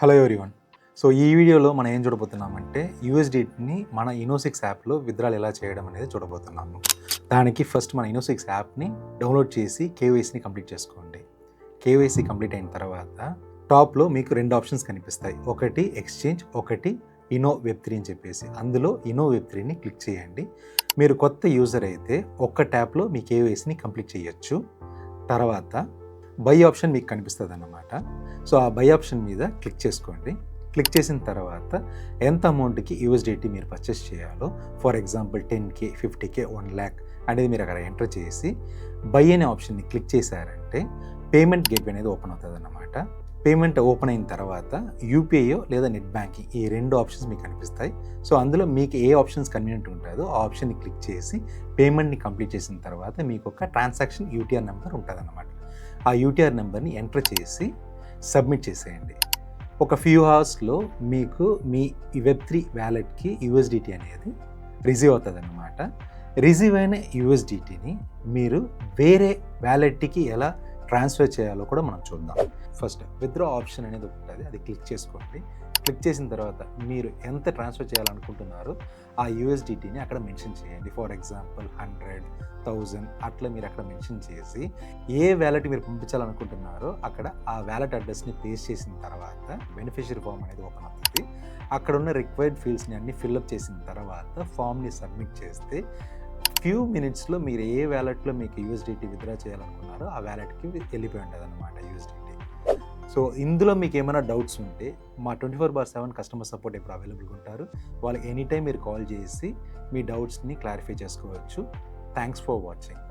Hello everyone. So ఈ వీడియోలో మనం ఏం చూడబోతున్నామంటే యూఎస్డిటీని మన ఇనోసిక్స్ యాప్లో విత్డ్రాల్ ఎలా చేయడం అనేది చూడబోతున్నాము. దానికి ఫస్ట్ మన ఇనోసిక్స్ యాప్ని డౌన్లోడ్ చేసి కేవైసీని కంప్లీట్ చేసుకోండి. కేవైసీ కంప్లీట్ అయిన తర్వాత టాప్లో మీకు రెండు ఆప్షన్స్ కనిపిస్తాయి. ఒకటి ఎక్స్చేంజ్, ఒకటి ఇనో వెబ్3 అని చెప్పేసి. అందులో ఇనో వెబ్3ని క్లిక్ చేయండి. మీరు కొత్త యూజర్ అయితే ఒక్క ట్యాప్లో మీ కేవైసీని కంప్లీట్ చేయొచ్చు. తర్వాత బై ఆప్షన్ మీకు కనిపిస్తుంది అన్నమాట. సో ఆ బై ఆప్షన్ మీద క్లిక్ చేసుకోండి. క్లిక్ చేసిన తర్వాత ఎంత అమౌంట్కి యూఎస్డిటీ మీరు పర్చేస్ చేయాలో, for example 10K, 50K, 1 lakh అనేది మీరు అక్కడ ఎంటర్ చేసి బై అనే ఆప్షన్ని క్లిక్ చేశారంటే పేమెంట్ గేట్వే అనేది ఓపెన్ అవుతుంది అన్నమాట. పేమెంట్ ఓపెన్ అయిన తర్వాత యూపీఐ లేదా నెట్ బ్యాంకింగ్ ఈ రెండు ఆప్షన్స్ మీకు కనిపిస్తాయి. సో అందులో మీకు ఏ ఆప్షన్స్ కన్వీనియంట్ ఉంటుందో ఆ ఆప్షన్ని క్లిక్ చేసి పేమెంట్ని కంప్లీట్ చేసిన తర్వాత మీకు ఒక ట్రాన్సాక్షన్ యూటీఆర్ నెంబర్ ఉంటుంది అన్నమాట. ఆ యూటీఆర్ నెంబర్ని ఎంటర్ చేసి సబ్మిట్ చేసేయండి. ఒక ఫ్యూ అవర్స్లో మీకు మీ వెబ్3 వ్యాలెట్కి యూఎస్డిటీ అనేది రిసీవ్ అవుతుంది అన్నమాట. రిసీవ్ అయిన యూఎస్డిటీని మీరు వేరే వ్యాలెట్కి ఎలా ట్రాన్స్ఫర్ చేయాలో కూడా మనం చూద్దాం. ఫస్ట్ విత్డ్రా ఆప్షన్ అనేది ఉంటుంది, అది క్లిక్ చేసుకోండి. క్లిక్ చేసిన తర్వాత మీరు ఎంత ట్రాన్స్ఫర్ చేయాలనుకుంటున్నారో ఆ యూఎస్డిటీని అక్కడ మెన్షన్ చేయండి. ఫర్ ఎగ్జాంపుల్ 100, 1000 అట్లా మీరు అక్కడ మెన్షన్ చేసి ఏ వ్యాలెట్ మీరు పంపించాలనుకుంటున్నారో అక్కడ ఆ వ్యాలెట్ అడ్రస్ని పేస్ట్ చేసిన తర్వాత బెనిఫిషియరీ ఫామ్ అనేది ఓపెన్ అవుతుంది. అక్కడ ఉన్న రిక్వైర్డ్ ఫీల్డ్స్ని అన్ని ఫిల్అప్ చేసిన తర్వాత ఫామ్ని సబ్మిట్ చేస్తే ఫ్యూ మినిట్స్లో మీరు ఏ వ్యాలెట్లో మీకు యూఎస్డిటీ విత్డ్రా చేయాలనుకున్నారో ఆ వ్యాలెట్కి వెళ్ళిపోయి ఉంటుంది అన్నమాట యూఎస్డిటీ. సో ఇందులో మీకు ఏమైనా డౌట్స్ ఉంటే మా 24/7 కస్టమర్ సపోర్ట్ ఇప్పుడు అవైలబుల్గా ఉంటారు. వాళ్ళకి ఎనీ టైం మీరు కాల్ చేసి మీ డౌట్స్ని క్లారిఫై చేసుకోవచ్చు. Thanks for watching.